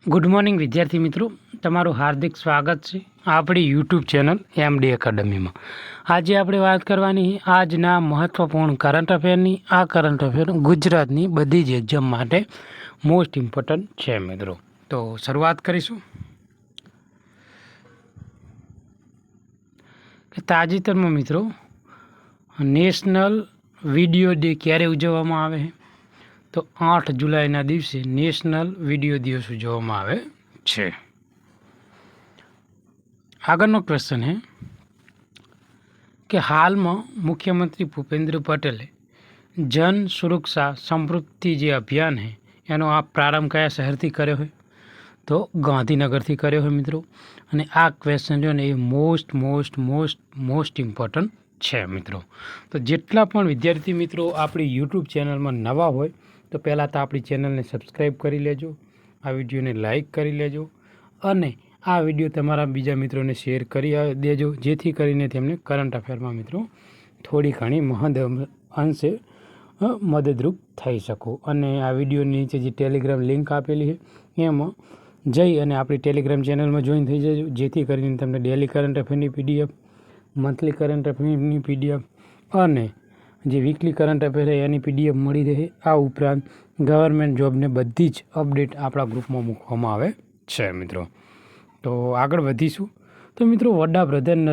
Good morning વિદ્યાર્થી મિત્રો, તમારું હાર્દિક સ્વાગત છે આપણી યુટ્યુબ ચેનલ એમડી એકેડમીમાં। આજે આપણે વાત કરવાની આજના મહત્ત્વપૂર્ણ કરંટ અફેરની। આ કરંટ અફેર ગુજરાતની બધી જ એક્ઝામ માટે મોસ્ટ ઇમ્પોર્ટન્ટ છે મિત્રો। તો શરૂઆત કરીશું કે તાજેતરમાં મિત્રો નેશનલ વિડીયો ડે ક્યારે ઉજવવામાં આવે છે? તો 8 જુલાઈના દિવસે નેશનલ વિડીયો દિવસ ઉજવવામાં આવે છે। આગળનો ક્વેશ્ચન છે કે હાલમાં મુખ્યમંત્રી ભૂપેન્દ્ર પટેલે જન સુરક્ષા સમૃદ્ધિ જે અભિયાન છે એનો આ પ્રારંભ કયા શહેરથી કર્યો હોય? તો ગાંધીનગરથી કર્યો હોય મિત્રો। અને આ ક્વેશ્ચન જો ને એ મોસ્ટ ઇમ્પોર્ટન્ટ છે મિત્રો। તો જેટલા પણ વિદ્યાર્થી મિત્રો આપણી યુટ્યુબ ચેનલમાં નવા હોય તો પહેલાં તો આપણી ચેનલને સબસ્ક્રાઈબ કરી લેજો, આ વિડીયોને લાઈક કરી લેજો અને આ વિડીયો તમારા બીજા મિત્રોને શેર કરી દેજો, જેથી કરીને તેમને કરંટ અફેરમાં મિત્રો થોડી ઘણી અંશે મદદરૂપ થઈ શકો। અને આ વિડીયોની નીચે જે ટેલિગ્રામ લિંક આપેલી છે એમાં જઈ અને આપણી ટેલિગ્રામ ચેનલમાં જોઈન થઈ જજો, જેથી કરીને તમને ડેલી કરંટ અફેરની પીડીએફ, મંથલી કરંટ અફેરની પીડીએફ અને જે વીકલી કરંટ અફેર છે એની પીડીએફ મળી રહે। આ ઉપરાંત ગવર્મેન્ટ જોબને બધી જ અપડેટ આપણા ગ્રુપમાં મૂકવામાં આવે છે મિત્રો। તો આગળ વધીશું તો મિત્રો વડાપ્રધાન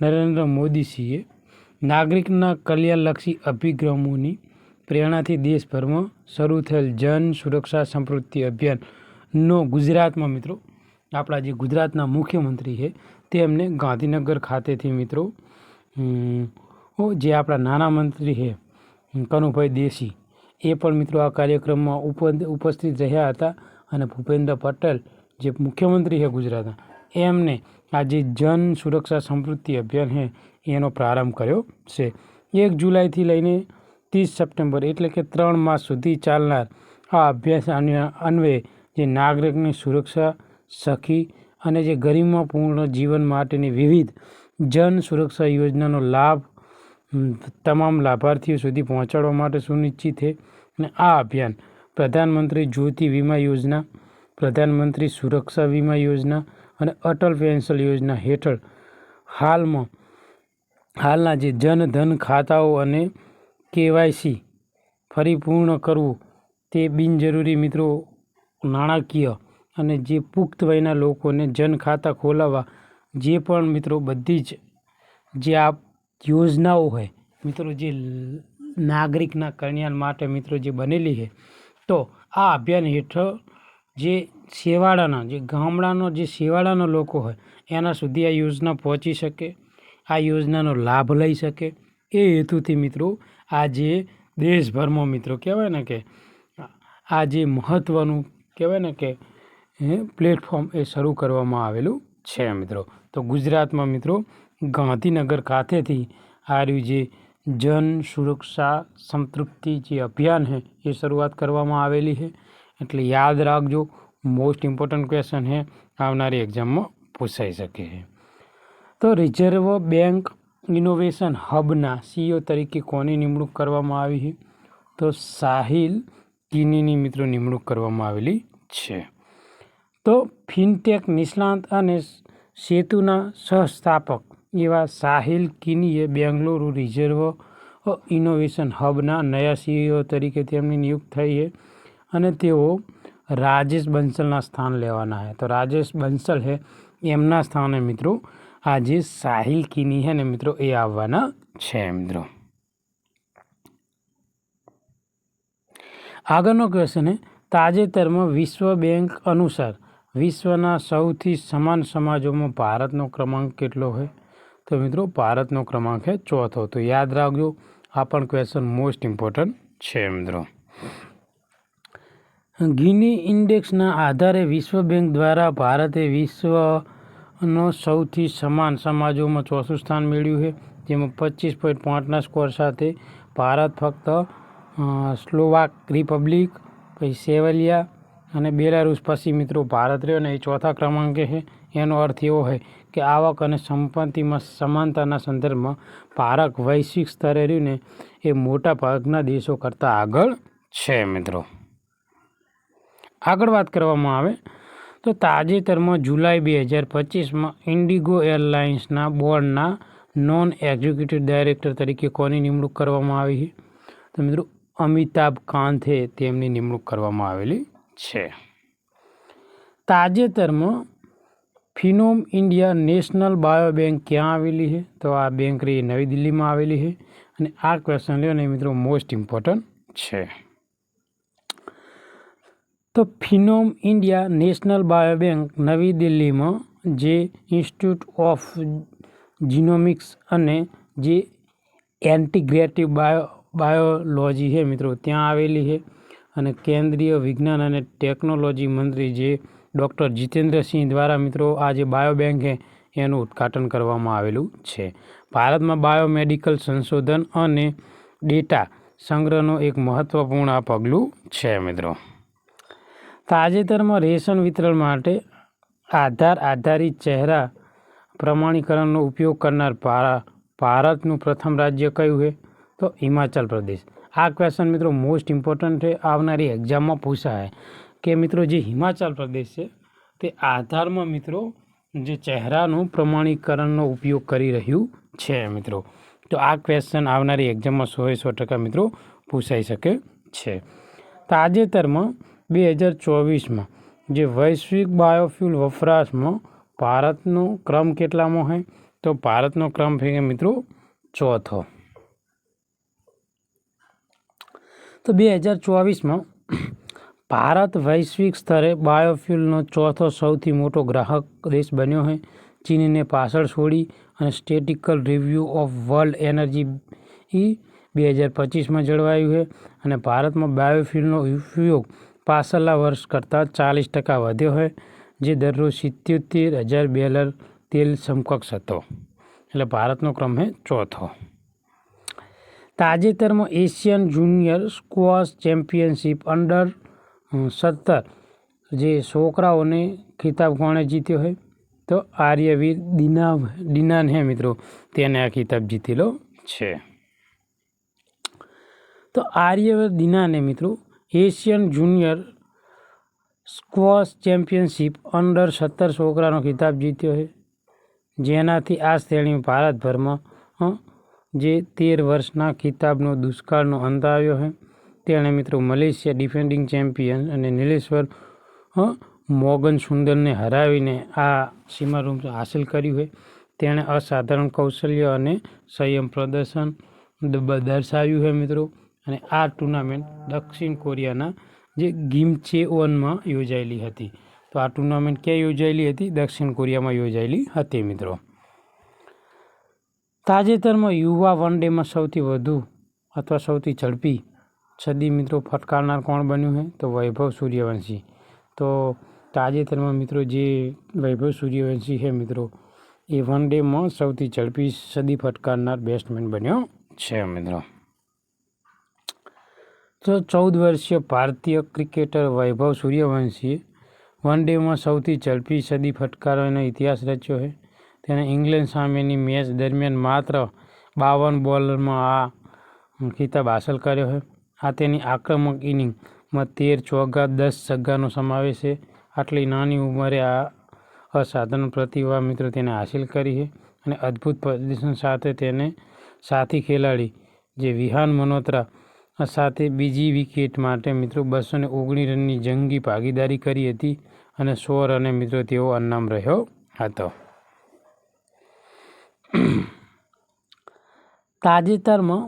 નરેન્દ્ર મોદીજીએ નાગરિકના કલ્યાણલક્ષી અભિગમોની પ્રેરણાથી દેશભરમાં શરૂ થયેલ જન સુરક્ષા સમૃદ્ધિ અભિયાનનો ગુજરાતમાં મિત્રો આપણા જે ગુજરાતના મુખ્યમંત્રી છે તેમને ગાંધીનગર ખાતેથી મિત્રો જે આપણા નાના મંત્રી છે કનુભાઈ દેશી એ પણ મિત્રો આ કાર્યક્રમમાં ઉપસ્થિત રહ્યા હતા। અને ભૂપેન્દ્ર પટેલ જે મુખ્યમંત્રી છે ગુજરાતના એમને આ જે જન સુરક્ષા સમૃદ્ધિ અભિયાન છે એનો પ્રારંભ કર્યો છે। 1 જુલાઈથી લઈને 30 સપ્ટેમ્બર એટલે કે 3 માસ સુધી ચાલનાર આ અભ્યાસ અન્વયે જે નાગરિકની સુરક્ષા સખી અને જે ગરિમાપૂર્ણ જીવન માટેની વિવિધ જન સુરક્ષા યોજનાનો લાભ તમામ લાભાર્થીઓ સુધી પહોંચાડવા માટે સુનિશ્ચિત છે। અને આ અભિયાન પ્રધાનમંત્રી જ્યોતિ વીમા યોજના, પ્રધાનમંત્રી સુરક્ષા વીમા યોજના અને અટલ પેન્શન યોજના હેઠળ હાલના જે જનધન ખાતાઓ અને કેવાયસી ફરી પૂર્ણ કરવું, તે બિનજરૂરી મિત્રો નાણાકીય અને જે પુખ્ત વયના લોકોને જન ખાતા ખોલાવવા જે પણ મિત્રો બધી જ જે આ યોજનાઓ હોય મિત્રો જે નાગરિકના કલ્યાણ માટે મિત્રો જે બનેલી છે, તો આ અભિયાન હેઠળ જે છેવાડાના જે ગામડાનો જે છેવાડાના લોકો હોય એના સુધી આ યોજના પહોંચી શકે, આ યોજનાનો લાભ લઈ શકે એ હેતુથી મિત્રો આજે દેશભરમાં મિત્રો કહેવાય ને કે આ જે મહત્ત્વનું કહેવાય ને કે પ્લેટફોર્મ એ શરૂ કરવામાં આવેલું છે મિત્રો। તો ગુજરાતમાં મિત્રો ગાંધીનગર ખાતેથી આ રહ્યું જે જન સુરક્ષા સંતૃપ્તિ જે અભિયાન છે એ શરૂઆત કરવામાં આવેલી છે। એટલે યાદ રાખજો, મોસ્ટ ઇમ્પોર્ટન્ટ ક્વેશ્ચન છે, આવનારી એક્ઝામમાં પૂછાઈ શકે છે। તો રિઝર્વ બેંક ઇનોવેશન હબના CEO તરીકે કોની નિમણૂક કરવામાં આવી છે? તો સાહિલ કિનીની મિત્રો નિમણૂક કરવામાં આવેલી છે। તો ફિનટેક નિષ્ણાત અને સેતુના સહસ્થાપક એવા સાહિલ કિનીએ બેંગલુરુ રિઝર્વ ઇનોવેશન હબના નયા CEO તરીકે તેમની નિયુક્ત થઈ છે અને તેઓ રાજેશ બંસલના સ્થાન લેવાના છે। તો રાજેશ બંસલ છે એમના સ્થાને મિત્રો આજે સાહિલ કિની છે ને મિત્રો એ આવવાના છે મિત્રો। આગળનો ક્વેશ્ચન છે તાજેતરમાં વિશ્વ બેંક અનુસાર વિશ્વના સૌથી સમાન સમાજોમાં ભારતનો ક્રમાંક કેટલો હોય? તો મિત્રો ભારતનો ક્રમાંક છે 4થો। તો યાદ રાખજો, આ પણ ક્વેશ્ચન મોસ્ટ ઇમ્પોર્ટન્ટ છે મિત્રો। ગિની ઇન્ડેક્સના આધારે વિશ્વ બેંક દ્વારા ભારતે વિશ્વનો સૌથી સમાન સમાજોમાં 4થું સ્થાન મેળવ્યું છે, જેમાં 25.5ના સ્કોર સાથે ભારત ફક્ત સ્લોવાક રિપબ્લિક, પછી સેવલિયા અને બેલારુસ પછી મિત્રો ભારત રહ્યો ને એ 4થા ક્રમાંકે છે। એનો અર્થ એવો હોય કે આવક અને સંપત્તિમાં સમાનતાના સંદર્ભમાં ભારત વૈશ્વિક સ્તરે રહ્યું ને એ મોટા ભાગના દેશો કરતાં આગળ છે મિત્રો। આગળ વાત કરવામાં આવે તો તાજેતરમાં જુલાઈ 2025માં ઇન્ડિગો એરલાઇન્સના બોર્ડના નોન એક્ઝિક્યુટિવ ડાયરેક્ટર તરીકે કોની નિમણૂક કરવામાં આવી છે? તો મિત્રો અમિતાભ કાંતે તેમની નિમણૂક કરવામાં આવેલી છે. તાજેતરમાં ફિનોમ ઇન્ડિયા નેશનલ બાયો બેંક ક્યાં આવેલી છે? તો આ બેંક નવી દિલ્હીમાં આવેલી છે. અને આ ક્વેશ્ચન લ્યો ને મિત્રો મોસ્ટ ઇમ્પોર્ટન્ટ છે. તો ફિનોમ ઇન્ડિયા નેશનલ બાયો બેંક નવી દિલ્હીમાં જે ઇન્સ્ટિટ્યૂટ ઓફ જીનોમિક્સ અને જે ઇન્ટિગ્રેટિવ બાયોલોજી છે મિત્રો ત્યાં આવેલી છે. અને કેન્દ્રીય વિજ્ઞાન અને ટેકનોલોજી મંત્રી જે ડૉક્ટર જીતેન્દ્રસિંહ દ્વારા મિત્રો આ જે બાયો બેંક છે એનું ઉદ્ઘાટન કરવામાં આવેલું છે. ભારતમાં બાયોમેડિકલ સંશોધન અને ડેટા સંગ્રહનો એક મહત્વપૂર્ણ આ પગલું છે મિત્રો. તાજેતરમાં રેશન વિતરણ માટે આધાર આધારિત ચહેરા પ્રમાણીકરણનો ઉપયોગ કરનાર ભારતનું પ્રથમ રાજ્ય કયું છે? તો હિમાચલ પ્રદેશ. આ ક્વેશ્ચન મિત્રો મોસ્ટ ઇમ્પોર્ટન્ટ છે, આવનારી એક્ઝામમાં પૂછાય કે મિત્રો જે હિમાચલ પ્રદેશ છે તે આધારમાં મિત્રો જે ચહેરાનું પ્રમાણીકરણનો ઉપયોગ કરી રહ્યું છે મિત્રો. તો આ ક્વેશ્ચન આવનારી એક્ઝામમાં 100% મિત્રો પૂછાઈ શકે છે. તાજેતરમાં 2024માં જે વૈશ્વિક બાયોફ્યુલ વપરાશમાં ભારતનો ક્રમ કેટલામો છે? તો ભારતનો ક્રમ છે મિત્રો 4થો. તો 2024માં ભારત વૈશ્વિક સ્તરે બાયોફ્યુલનો 4થો સૌથી મોટો ગ્રાહક દેશ બન્યો છે. ચીનને પાછળ છોડી અને સ્ટેટિકલ રિવ્યૂ ઓફ વર્લ્ડ એનર્જી 2025માં જળવાયું છે. અને ભારતમાં બાયોફ્યુલનો ઉપયોગ પાછલા વર્ષ કરતાં 40% વધ્યો છે, જે દરરોજ 77,000 બેરલ તેલ સમકક્ષ હતો. એટલે ભારતનો ક્રમ છે 4થો. તાજેતરમાં Asian junior squash championship under 17 જે છોકરાઓને ખિતાબ કોણે જીત્યો છે? તો આર્યવીર દિનાન હે મિત્રો તેને આ ખિતાબ જીતેલો છે. તો આર્યવીર દિનાને મિત્રો Asian junior squash championship under 17 છોકરાનો ખિતાબ જીત્યો છે, જેનાથી આ શ્રેણીમાં ભારતભરમાં જે 13 વર્ષના ખિતાબનો દુષ્કાળનો અંત આવ્યો છે. તેણે મિત્રો મલેશિયા ડિફેન્ડિંગ ચેમ્પિયન અને નીલેશ્વર મોગન સુંદરને હરાવીને આ સીમારૂમ હાંસલ કર્યું છે. તેણે અસાધારણ કૌશલ્ય અને સંયમ પ્રદર્શન દર્શાવ્યું છે મિત્રો. અને આ ટુર્નામેન્ટ દક્ષિણ કોરિયાના જે ગિમચેઓનમાં યોજાયેલી હતી. તો આ ટુર્નામેન્ટ ક્યાં યોજાયેલી હતી? દક્ષિણ કોરિયામાં યોજાયેલી હતી મિત્રો. તાજેતરમાં યુવા વન ડેમાં સૌથી વધુ અથવા સૌથી ઝડપી સદી મિત્રો ફટકારનાર કોણ બન્યું છે? તો વૈભવ સૂર્યવંશી. તો તાજેતરમાં મિત્રો જે વૈભવ સૂર્યવંશી છે મિત્રો એ વન ડેમાં સૌથી ઝડપી સદી ફટકારનાર બેટ્સમેન બન્યો છે મિત્રો. તો 14 વર્ષીય ભારતીય ક્રિકેટર વૈભવ સૂર્યવંશીએ વન ડેમાં સૌથી ઝડપી સદી ફટકારવાનો ઇતિહાસ રચ્યો છે. તેણે ઇંગ્લેન્ડ સામેની મેચ દરમિયાન માત્ર 52 બોલમાં આ ખિતાબ હાંસલ કર્યો છે. આ તેની આક્રમક ઇનિંગમાં 13 ચોગ્ગા 10 છગ્ગાનો સમાવેશ છે. આટલી નાની ઉંમરે આ અસાધારણ પ્રતિભા મિત્રો તેને હાંસલ કરી છે. અને અદ્ભુત પ્રદર્શન સાથે તેને સાથી ખેલાડી જે વિહાન મલ્હોત્રા સાથે બીજી વિકેટ માટે મિત્રો 219 રનની જંગી ભાગીદારી કરી હતી અને 100 રને મિત્રો તેઓ અનામ રહ્યો હતો. તાજેતરમાં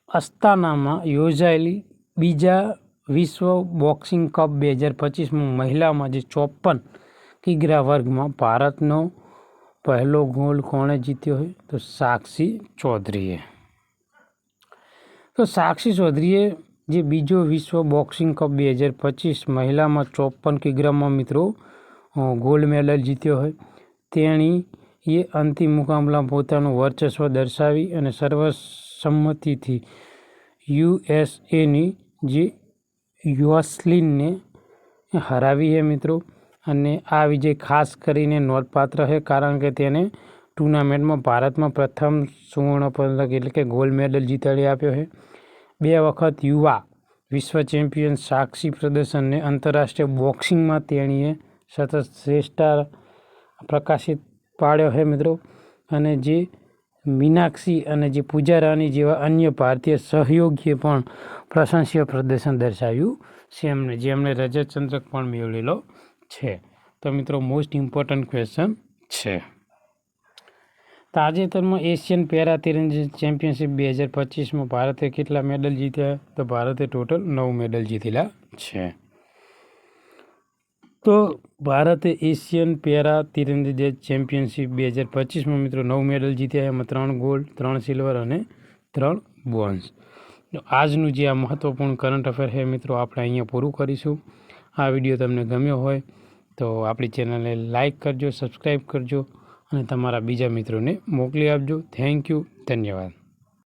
અસ્તાનામાં યોજાયેલી બીજા વિશ્વ બોક્સિંગ કપ 2025માં મહિલામાં જે 54 કિગ્રા વર્ગમાં ભારતનો પહેલો ગોલ્ડ કોણે જીત્યો છે? તો સાક્ષી ચૌધરીએ. તો સાક્ષી ચૌધરીએ જે બીજો વિશ્વ બોક્સિંગ કપ 2025 મહિલામાં 54 કિગ્રામાં મિત્રો ગોલ્ડ મેડલ જીત્યો હોય. તેણીએ અંતિમ મુકાબલામાં પોતાનું વર્ચસ્વ દર્શાવી અને સર્વસંમતિથી યુએસએની જે યોસલિનને હરાવી છે મિત્રો. અને આ વિજય ખાસ કરીને નોંધપાત્ર છે કારણ કે તેને ટુર્નામેન્ટમાં ભારતમાં પ્રથમ સુવર્ણ પદક એટલે કે ગોલ્ડ મેડલ જીતાડી આપ્યો છે. 2 વખત યુવા વિશ્વ ચેમ્પિયન સાક્ષી પ્રદર્શનને આંતરરાષ્ટ્રીય બોક્સિંગમાં તેણીએ સતત શ્રેષ્ઠ પ્રકાશિત પાડ્યો છે મિત્રો. અને જે મીનાક્ષી અને જે પૂજા રાની જેવા અન્ય ભારતીય સહયોગીએ પણ પ્રશંસનીય પ્રદર્શન દર્શાવ્યું છે જેમણે રજત ચંદ્રક પણ મેળવેલો છે. તો મિત્રો મોસ્ટ ઇમ્પોર્ટન્ટ ક્વેશ્ચન છે. તાજેતરમાં એશિયન પેરા તીરંદાજી ચેમ્પિયનશિપ 2025માં ભારતે કેટલા મેડલ જીત્યા? તો ભારતે ટોટલ 9 મેડલ જીતેલા છે. તો ભારતે એશિયન પેરા તીરંદાજી ચેમ્પિયનશિપ 2025માં મિત્રો 9 મેડલ જીત્યા. એમાં 3 ગોલ્ડ, 3 સિલ્વર અને 3 બ્રોન્ઝ. આજનું જે આ મહત્વપૂર્ણ કરંટ અફેર છે મિત્રો આપણે અહીંયા પૂરું કરીશું. આ વિડીયો તમને ગમ્યો હોય તો આપણી ચેનલને લાઇક કરજો, સબસ્ક્રાઈબ કરજો અને તમારા બીજા મિત્રોને મોકલી આપજો. થેન્ક યુ, ધન્યવાદ.